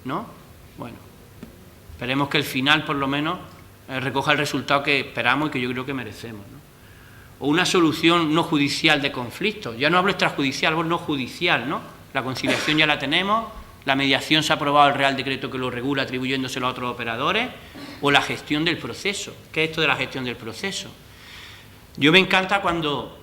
¿no? Bueno, esperemos que el final, por lo menos, recoja el resultado que esperamos y que yo creo que merecemos, ¿no? O una solución no judicial de conflictos. Ya no hablo extrajudicial, hablo no judicial, ¿no? La conciliación ya la tenemos, la mediación se ha aprobado el Real Decreto que lo regula atribuyéndoselo a otros operadores, o la gestión del proceso. ¿Qué es esto de la gestión del proceso? Yo me encanta cuando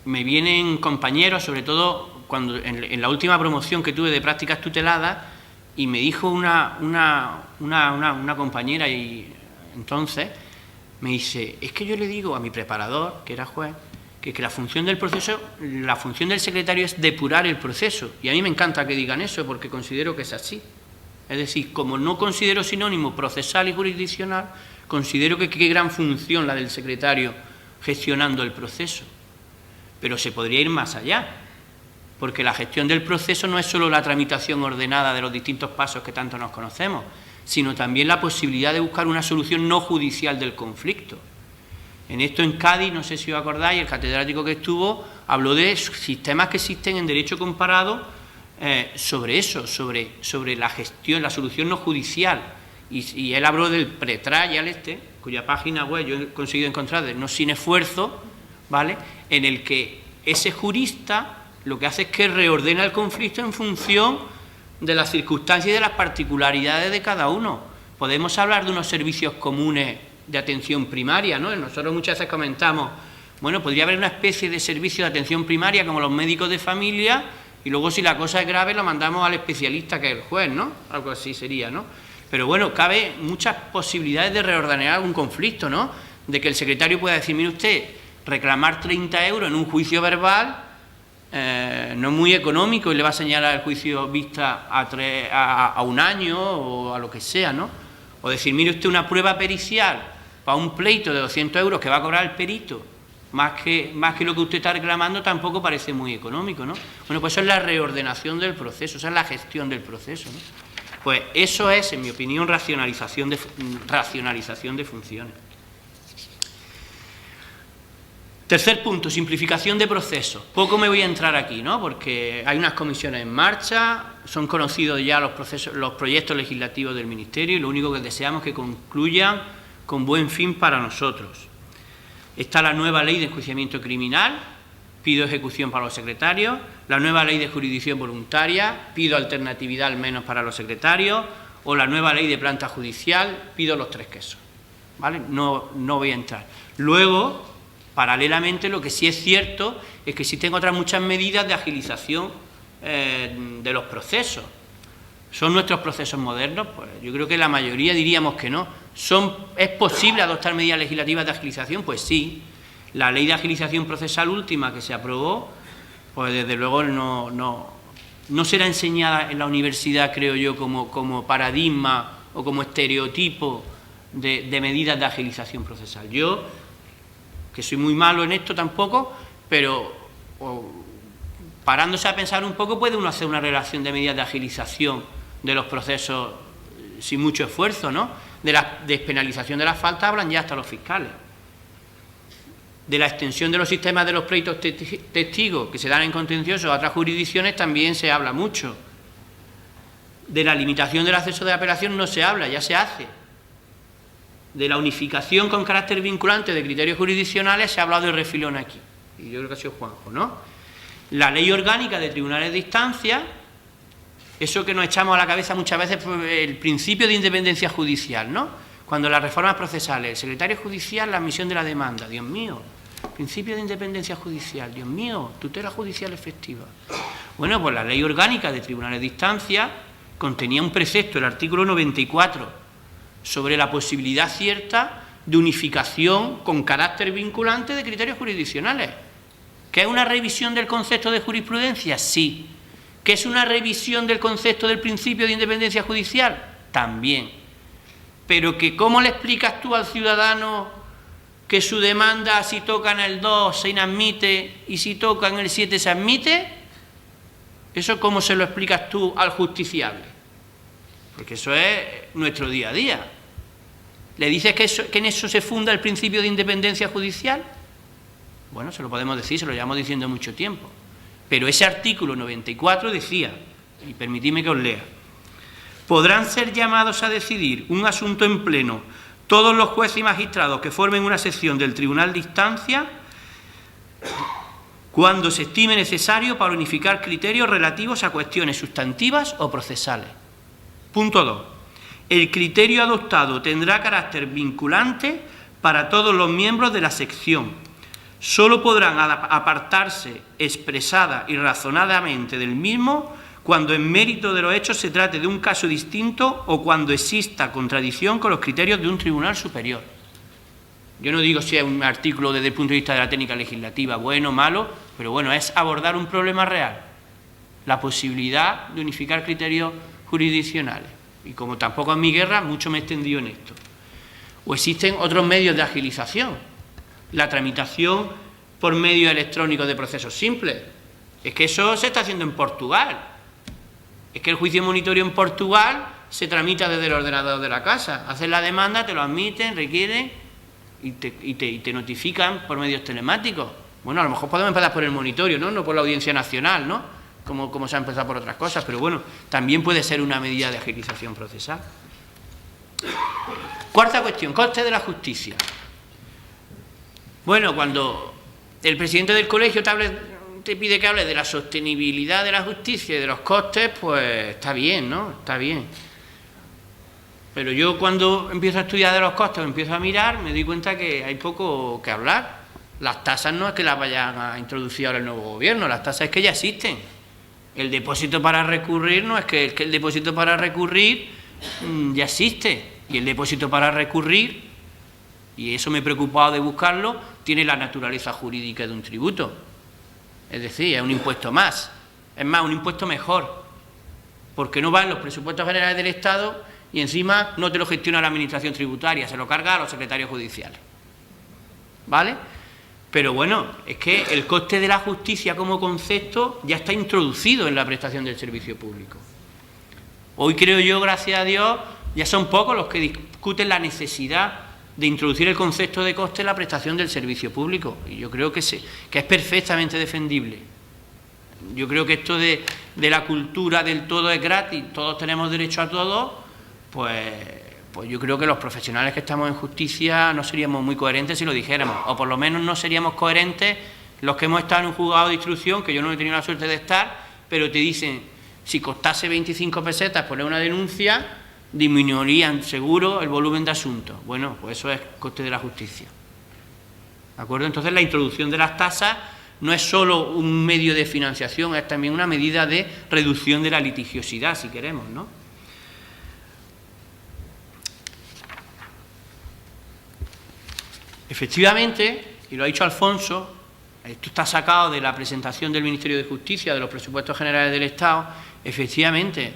me vienen compañeros, sobre todo cuando en la última promoción que tuve de prácticas tuteladas, y me dijo una compañera, y entonces me dice, es que yo le digo a mi preparador, que era juez, que la función del proceso, la función del secretario es depurar el proceso, y a mí me encanta que digan eso porque considero que es así. Es decir, como no considero sinónimo procesal y jurisdiccional, considero que qué gran función la del secretario gestionando el proceso. Pero se podría ir más allá, porque la gestión del proceso no es solo la tramitación ordenada de los distintos pasos que tanto nos conocemos, sino también la posibilidad de buscar una solución no judicial del conflicto. En esto en Cádiz, no sé si os acordáis, el catedrático que estuvo habló de sistemas que existen en derecho comparado sobre eso, sobre la gestión, la solución no judicial. Y él habló del pretrial cuya página web yo he conseguido encontrar de No Sin Esfuerzo, ¿vale?, en el que ese jurista lo que hace es que reordena el conflicto en función de las circunstancias y de las particularidades de cada uno. Podemos hablar de unos servicios comunes de atención primaria, ¿no? Nosotros muchas veces comentamos, bueno, podría haber una especie de servicio de atención primaria como los médicos de familia, y luego si la cosa es grave lo mandamos al especialista que es el juez, ¿no? Algo así sería, ¿no? Pero bueno, cabe muchas posibilidades de reordenar un conflicto, ¿no? De que el secretario pueda decir, mire usted, reclamar 30 euros en un juicio verbal no es muy económico y le va a señalar el juicio vista a un año o a lo que sea, ¿no? O decir, mire usted, una prueba pericial para un pleito de 200 euros que va a cobrar el perito, más que lo que usted está reclamando, tampoco parece muy económico, ¿no? Bueno, pues eso es la reordenación del proceso, esa es la gestión del proceso, ¿no? Pues eso es, en mi opinión, racionalización de funciones. Tercer punto, simplificación de procesos. Poco me voy a entrar aquí, ¿no? Porque hay unas comisiones en marcha, son conocidos ya los proyectos legislativos del Ministerio y lo único que deseamos es que concluyan con buen fin para nosotros. Está la nueva ley de enjuiciamiento criminal, pido ejecución para los secretarios, la nueva ley de jurisdicción voluntaria, pido alternatividad al menos para los secretarios, o la nueva ley de planta judicial, pido los tres quesos, ¿vale? No voy a entrar. Luego, paralelamente, lo que sí es cierto es que existen otras muchas medidas de agilización de los procesos. ¿Son nuestros procesos modernos? Pues yo creo que la mayoría diríamos que no. ¿Es posible adoptar medidas legislativas de agilización? Pues sí. La ley de agilización procesal última que se aprobó, pues desde luego no será enseñada en la universidad, creo yo, como paradigma o como estereotipo de medidas de agilización procesal. Yo, que soy muy malo en esto tampoco, pero parándose a pensar un poco puede uno hacer una relación de medidas de agilización de los procesos sin mucho esfuerzo, ¿no? De la despenalización de las faltas hablan ya hasta los fiscales. De la extensión de los sistemas de los pleitos testigos que se dan en contencioso a otras jurisdicciones también se habla mucho. De la limitación del acceso de apelación no se habla, ya se hace. De la unificación con carácter vinculante de criterios jurisdiccionales se ha hablado de refilón aquí. Y yo creo que ha sido Juanjo, ¿no? La ley orgánica de tribunales de instancia, eso que nos echamos a la cabeza muchas veces, el principio de independencia judicial, ¿no? Cuando las reformas procesales, el secretario judicial, la admisión de la demanda, Dios mío, principio de independencia judicial, Dios mío, tutela judicial efectiva. Bueno, pues la ley orgánica de tribunales de instancia contenía un precepto, el artículo 94, sobre la posibilidad cierta de unificación con carácter vinculante de criterios jurisdiccionales. ¿Qué es una revisión del concepto de jurisprudencia? Sí. ¿Qué es una revisión del concepto del principio de independencia judicial? También. Pero que ¿cómo le explicas tú al ciudadano que su demanda, si toca en el 2 se inadmite y si toca en el 7 se admite? ¿Eso cómo se lo explicas tú al justiciable? Porque eso es nuestro día a día. ¿Le dices que en eso se funda el principio de independencia judicial? Bueno, se lo podemos decir, se lo llevamos diciendo mucho tiempo. Pero ese artículo 94 decía y permitidme que os lea. Podrán ser llamados a decidir un asunto en pleno todos los jueces y magistrados que formen una sección del Tribunal de Instancia cuando se estime necesario para unificar criterios relativos a cuestiones sustantivas o procesales. Punto 2. El criterio adoptado tendrá carácter vinculante para todos los miembros de la sección. Solo podrán apartarse expresada y razonadamente del mismo cuando en mérito de los hechos se trate de un caso distinto o cuando exista contradicción con los criterios de un tribunal superior. Yo no digo si es un artículo desde el punto de vista de la técnica legislativa bueno o malo, pero bueno, es abordar un problema real, la posibilidad de unificar criterios jurisdiccionales. Y como tampoco es mi guerra, mucho me he extendido en esto. O existen otros medios de agilización, la tramitación por medios electrónicos de procesos simples. Es que eso se está haciendo en Portugal. Es que el juicio monitorio en Portugal se tramita desde el ordenador de la casa. Haces la demanda, te lo admiten, requieren y te notifican por medios telemáticos. Bueno, a lo mejor podemos empezar por el monitorio, no por la Audiencia Nacional, ¿no? Como se ha empezado por otras cosas, pero bueno, también puede ser una medida de agilización procesal. Cuarta cuestión, coste de la justicia. Bueno, cuando el presidente del colegio te pide que hables de la sostenibilidad de la justicia y de los costes, pues está bien, ¿no? Está bien. Pero yo cuando empiezo a estudiar de los costes, empiezo a mirar, me doy cuenta que hay poco que hablar. Las tasas no es que las vayan a introducir ahora el nuevo gobierno, las tasas es que ya existen. El depósito para recurrir no es que el depósito para recurrir ya existe. Y el depósito para recurrir, y eso me he preocupado de buscarlo, tiene la naturaleza jurídica de un tributo. Es decir, es un impuesto más. Es más, un impuesto mejor. Porque no va en los presupuestos generales del Estado y encima no te lo gestiona la Administración tributaria, se lo carga a los secretarios judiciales. ¿Vale? Pero bueno, es que el coste de la justicia como concepto ya está introducido en la prestación del servicio público. Hoy creo yo, gracias a Dios, ya son pocos los que discuten la necesidad de introducir el concepto de coste en la prestación del servicio público. Y yo creo que es perfectamente defendible. Yo creo que esto de la cultura del todo es gratis, todos tenemos derecho a todo, pues yo creo que los profesionales que estamos en justicia no seríamos muy coherentes si lo dijéramos, o por lo menos no seríamos coherentes los que hemos estado en un juzgado de instrucción, que yo no he tenido la suerte de estar, pero te dicen, si costase 25 pesetas poner una denuncia, disminuirían seguro el volumen de asuntos. Bueno, pues eso es coste de la justicia. ¿De acuerdo? Entonces la introducción de las tasas no es solo un medio de financiación, es también una medida de reducción de la litigiosidad, si queremos, ¿no? Efectivamente, y lo ha dicho Alfonso, esto está sacado de la presentación del Ministerio de Justicia, de los presupuestos generales del Estado. Efectivamente,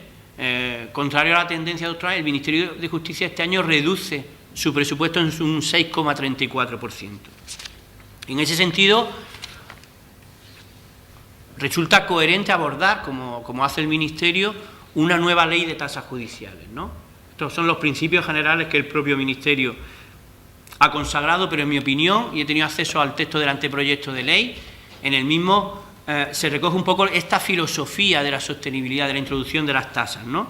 contrario a la tendencia doctrinal, el Ministerio de Justicia este año reduce su presupuesto en un 6,34%. En ese sentido, resulta coherente abordar, como hace el Ministerio, una nueva ley de tasas judiciales, ¿no? Estos son los principios generales que el propio Ministerio ha consagrado, pero en mi opinión, y he tenido acceso al texto del anteproyecto de ley, en el mismo se recoge un poco esta filosofía de la sostenibilidad, de la introducción de las tasas, ¿no?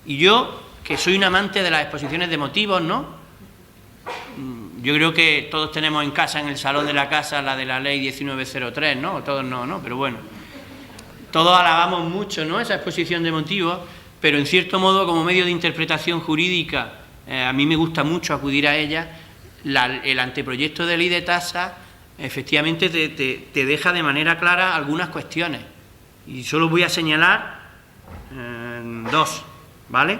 Y yo, que soy un amante de las exposiciones de motivos, ¿no? Yo creo que todos tenemos en casa, en el salón de la casa, la de la ley 1903, ¿no? Todos no, pero bueno. Todos alabamos mucho, ¿no?, esa exposición de motivos, pero en cierto modo, como medio de interpretación jurídica, a mí me gusta mucho acudir a ella. El anteproyecto de ley de tasas efectivamente te deja de manera clara algunas cuestiones. Y solo voy a señalar dos, ¿vale?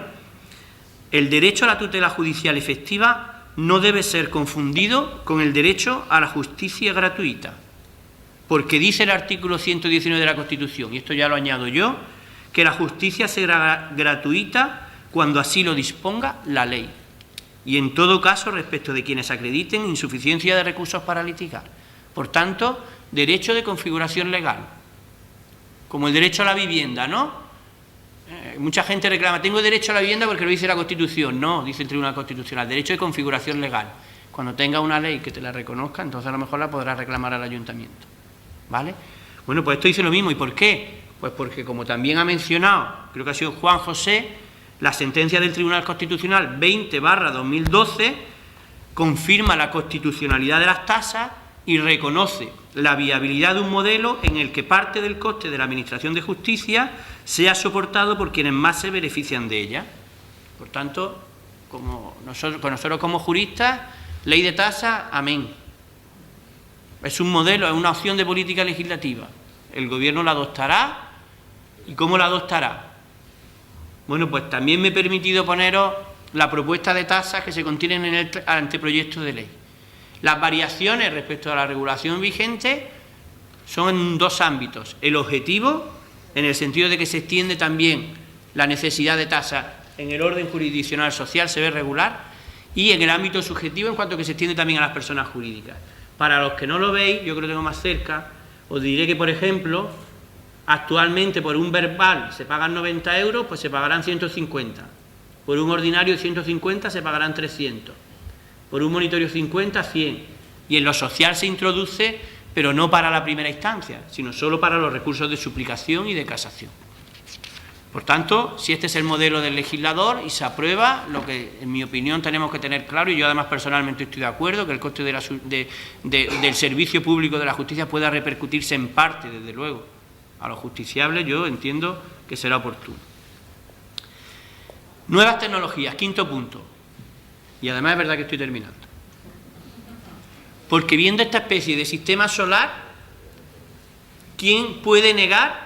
El derecho a la tutela judicial efectiva no debe ser confundido con el derecho a la justicia gratuita, porque dice el artículo 119 de la Constitución, y esto ya lo añado yo, que la justicia será gratuita cuando así lo disponga la ley, y en todo caso respecto de quienes acrediten insuficiencia de recursos para litigar. Por tanto, derecho de configuración legal, como el derecho a la vivienda, ¿no? Mucha gente reclama, tengo derecho a la vivienda porque lo dice la Constitución. No, dice el Tribunal Constitucional, derecho de configuración legal. Cuando tenga una ley que te la reconozca, entonces a lo mejor la podrás reclamar al ayuntamiento, ¿vale? Bueno, pues esto dice lo mismo. ¿Y por qué? Pues porque, como también ha mencionado, creo que ha sido Juan José, la sentencia del Tribunal Constitucional 20/2012 confirma la constitucionalidad de las tasas y reconoce la viabilidad de un modelo en el que parte del coste de la Administración de Justicia sea soportado por quienes más se benefician de ella. Por tanto, nosotros como juristas, ley de tasas, amén. Es un modelo, es una opción de política legislativa. El Gobierno la adoptará. ¿Y cómo la adoptará? Bueno, pues también me he permitido poneros la propuesta de tasas que se contienen en el anteproyecto de ley. Las variaciones respecto a la regulación vigente son en dos ámbitos. El objetivo, en el sentido de que se extiende también la necesidad de tasas en el orden jurisdiccional social, se ve regular, y en el ámbito subjetivo, en cuanto que se extiende también a las personas jurídicas. Para los que no lo veis, yo creo que lo tengo más cerca, os diré que, por ejemplo, actualmente por un verbal se pagan 90 euros, pues se pagarán 150. Por un ordinario de 150 se pagarán 300. Por un monitorio 50, 100. Y en lo social se introduce, pero no para la primera instancia, sino solo para los recursos de suplicación y de casación. Por tanto, si este es el modelo del legislador y se aprueba, lo que en mi opinión tenemos que tener claro, y yo además personalmente estoy de acuerdo, que el coste del servicio público de la justicia pueda repercutirse en parte, desde luego, a los justiciables, yo entiendo que será oportuno. Nuevas tecnologías, quinto punto. Y además es verdad que estoy terminando. Porque viendo esta especie de sistema solar, ¿quién puede negar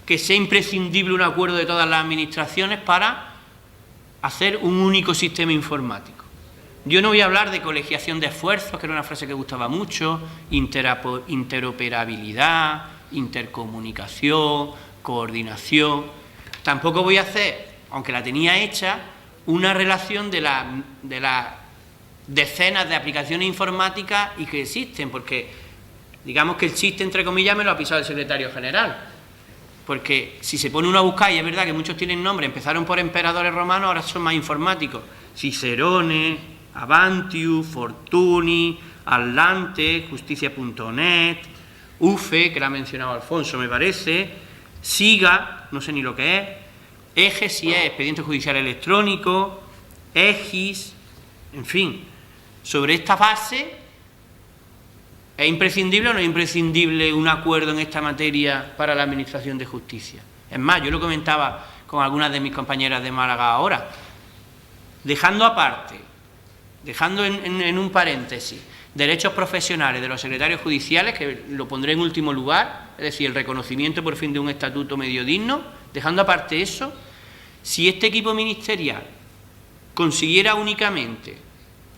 que sea imprescindible un acuerdo de todas las administraciones para hacer un único sistema informático? Yo no voy a hablar de colegiación de esfuerzos, que era una frase que gustaba mucho, interoperabilidad, intercomunicación, coordinación. Tampoco voy a hacer, aunque la tenía hecha, una relación de las decenas de aplicaciones informáticas y que existen, porque digamos que el chiste, entre comillas, me lo ha pisado el secretario general. Porque si se pone uno a buscar, y es verdad que muchos tienen nombre, empezaron por emperadores romanos, ahora son más informáticos. Cicerone, Avantius, Fortuny, Atlante, Justicia.net, UFE, que la ha mencionado Alfonso, me parece, SIGA, no sé ni lo que es, EGES, y Expediente Judicial Electrónico, EGIS, en fin. Sobre esta base, ¿es imprescindible o no es imprescindible un acuerdo en esta materia para la Administración de Justicia? Es más, yo lo comentaba con algunas de mis compañeras de Málaga ahora, dejando aparte, dejando en un paréntesis, derechos profesionales de los secretarios judiciales, que lo pondré en último lugar, es decir, el reconocimiento por fin de un estatuto medio digno, dejando aparte eso, si este equipo ministerial consiguiera únicamente,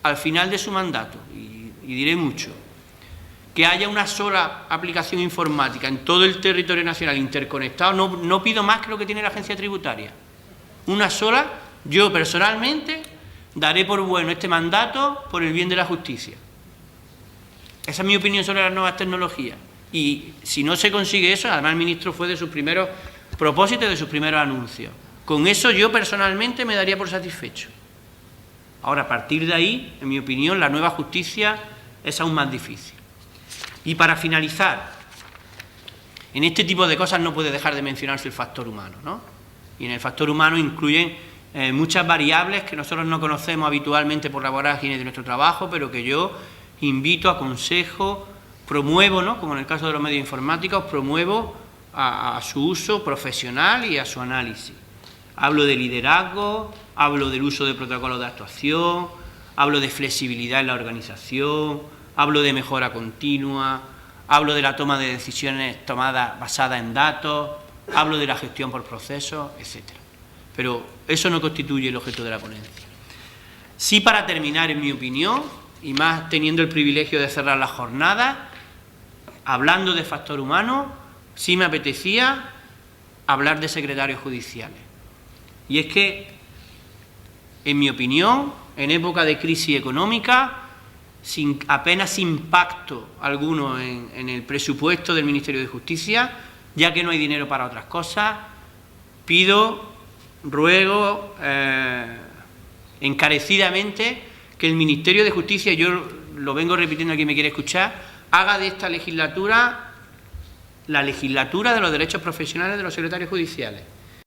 al final de su mandato, y diré mucho, que haya una sola aplicación informática en todo el territorio nacional interconectado, no pido más que lo que tiene la agencia tributaria. Una sola, yo personalmente daré por bueno este mandato por el bien de la justicia. Esa es mi opinión sobre las nuevas tecnologías. Y si no se consigue eso, además el ministro fue de sus primeros propósitos, de sus primeros anuncios. Con eso yo personalmente me daría por satisfecho. Ahora, a partir de ahí, en mi opinión, la nueva justicia es aún más difícil. Y para finalizar, en este tipo de cosas no puede dejar de mencionarse el factor humano, ¿no? Y en el factor humano incluyen muchas variables que nosotros no conocemos habitualmente por la vorágine de nuestro trabajo, pero que yo invito, aconsejo, promuevo, ¿no? Como en el caso de los medios informáticos, promuevo a su uso profesional y a su análisis. Hablo de liderazgo, hablo del uso de protocolos de actuación, hablo de flexibilidad en la organización, hablo de mejora continua, hablo de la toma de decisiones basadas en datos, hablo de la gestión por procesos, etc. Pero eso no constituye el objeto de la ponencia. Sí, para terminar, en mi opinión, y más teniendo el privilegio de cerrar la jornada, hablando de factor humano, sí me apetecía hablar de secretarios judiciales. Y es que, en mi opinión, en época de crisis económica, sin apenas impacto alguno en el presupuesto del Ministerio de Justicia, ya que no hay dinero para otras cosas, ruego encarecidamente que el Ministerio de Justicia, yo lo vengo repitiendo a quien me quiere escuchar, haga de esta legislatura la legislatura de los derechos profesionales de los secretarios judiciales.